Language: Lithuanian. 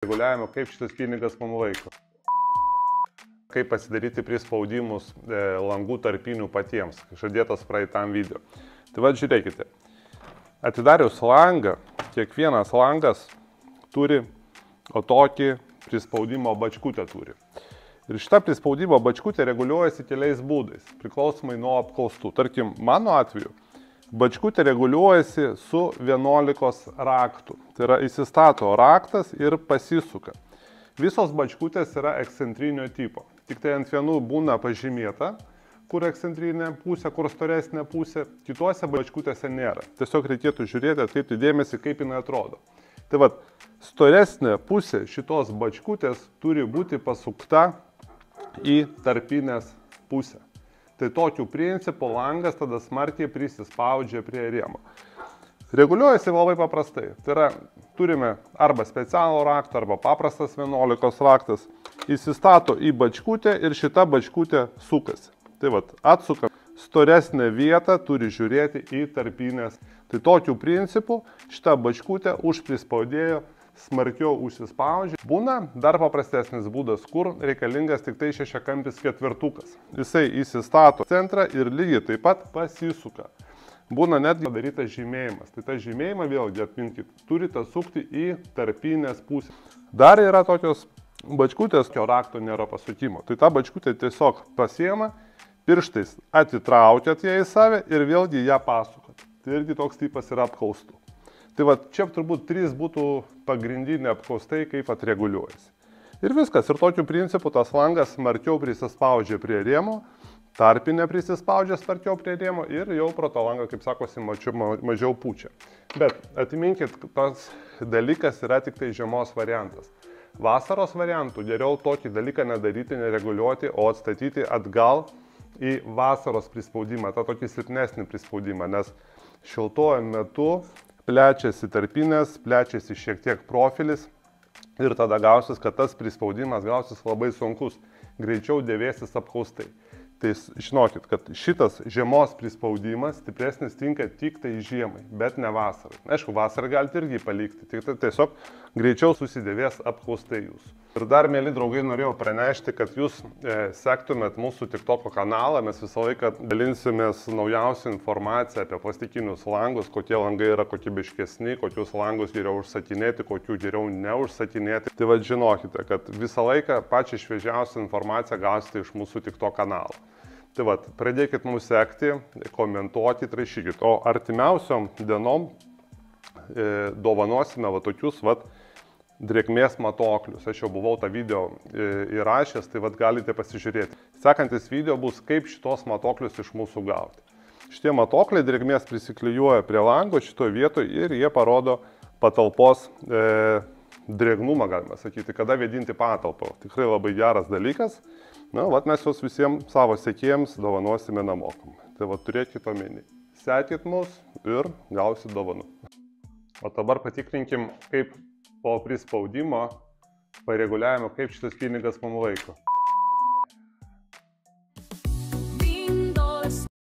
Reguliavimo, kaip šitas pinigas mums laiko. Kaip pasidaryti prispaudimus langų tarpinių patiems, žadėtas praeitam video. Tai va, žiūrėkite. Atidarius langą, kiekvienas langas turi tokį prispaudimo bačkutę turi. Ir šita prispaudimo bačkutė reguliuojasi keliais būdais, priklausomai nuo apkaustų. Tarkim, mano atveju, bačkutė reguliuojasi su 11 raktų. Tai yra įsistato raktas ir pasisuka. Visos bačkutės yra ekscentrinio tipo. Tik tai ant vienų būna pažymėta, kur ekscentrinė pusė, kur storesnė pusė, kituose bačkutėse nėra. Tiesiog reikėtų žiūrėti, atkreipti dėmesį, kaip jinai atrodo. Tai vat, storesnė pusė šitos bačkutės turi būti pasukta į tarpinės pusę. Tai tokiu principu langas tada smarkiai prisispaudžia prie rėmo. Reguliuojasi labai paprastai. Tai yra, turime arba specialų raktą, arba paprastas 11 raktas. Įsistato į bačkutę ir šita bačkutė sukasi. Tai vat, atsuka. Storesnė vieta turi žiūrėti į tarpinės. Tai tokiu principu šita bačkutė už prispaudėjo smarkiau užsispaudžia. Būna dar paprastesnis būdas, kur reikalingas tik tai šešiakampis ketvirtukas. Jisai įsistato centrą ir lygiai taip pat pasisuka. Būna netgi padarytas žymėjimas. Tai tą žymėjimą vėlgi atminkit, turite sukti į tarpinės pusę. Dar yra tokios bačkutės, kio rakto nėra pasukimo. Tai tą bačkutę tiesiog pasiema, pirštais atitraukiat ją į save ir vėlgi ją pasukat. Tai irgi toks tipas yra apkaustų. Tai va, čia turbūt 3 būtų pagrindiniai apkaustai, kaip atreguliuojasi. Ir viskas. Ir tokiu principu tas langas smarkiau prisispaudžia prie rėmo, tarpinė prisispaudžia smarkiau prie rėmo ir jau pro to langą, kaip sakosi, mažiau pučia. Bet atiminkit, tas dalykas yra tik tai žiemos variantas. Vasaros variantų geriau tokį dalyką nedaryti, nereguliuoti, o atstatyti atgal į vasaros prispaudimą, tą tokį silpnesnį prispaudimą, nes šiltuoju metu plečiasi tarpinės, plečiasi šiek tiek profilis ir tada gausis, kad tas prispaudimas gausis labai sunkus, greičiau dėvėsis apkaustai. Tai žinokit, kad šitas žiemos prispaudimas stipresnis tinka tik tai žiemai, bet ne vasarai. Aišku, vasarą galite irgi palikti, tik tai tiesiog greičiau susidėvės apkaustai jūsų. Ir dar, mėly draugai, norėjau pranešti, kad jūs sektumėt mūsų TikToko kanalą. Mes visą laiką dalinsimės naujausią informaciją apie plastikinius langus, kokie langai yra kokybiškesni, kokius langus geriau užsakinėti, kokių geriau neužsakinėti. Tai vad žinokite, kad visą laiką pačią šviežiausią informaciją gausite iš mūsų TikTok kanalo. Tai vad, pradėkit mūsų sekti, komentuoti, rašykit. O artimiausiom dienom dovanosime va tokius vat drėgmės matuoklius. Aš jau buvau tą video įrašęs, tai vat galite pasižiūrėti. Sekantis video bus, kaip šitos matuoklius iš mūsų gauti. Šitie matuokliai drėgmės prisiklijuoja prie lango šitoje vietoje ir jie parodo patalpos drėgnumą, galima sakyti, kada vėdinti patalpą. Tikrai labai geras dalykas. Na, vat mes juos visiems savo sekėjams dovanosime nemokamai. Tai vat turėkit omeny. Sekit mus ir gausit dovanų. O dabar patikrinkim, kaip po prispaudimo, pareguliavimo, kaip šitas pinigas mums laiko.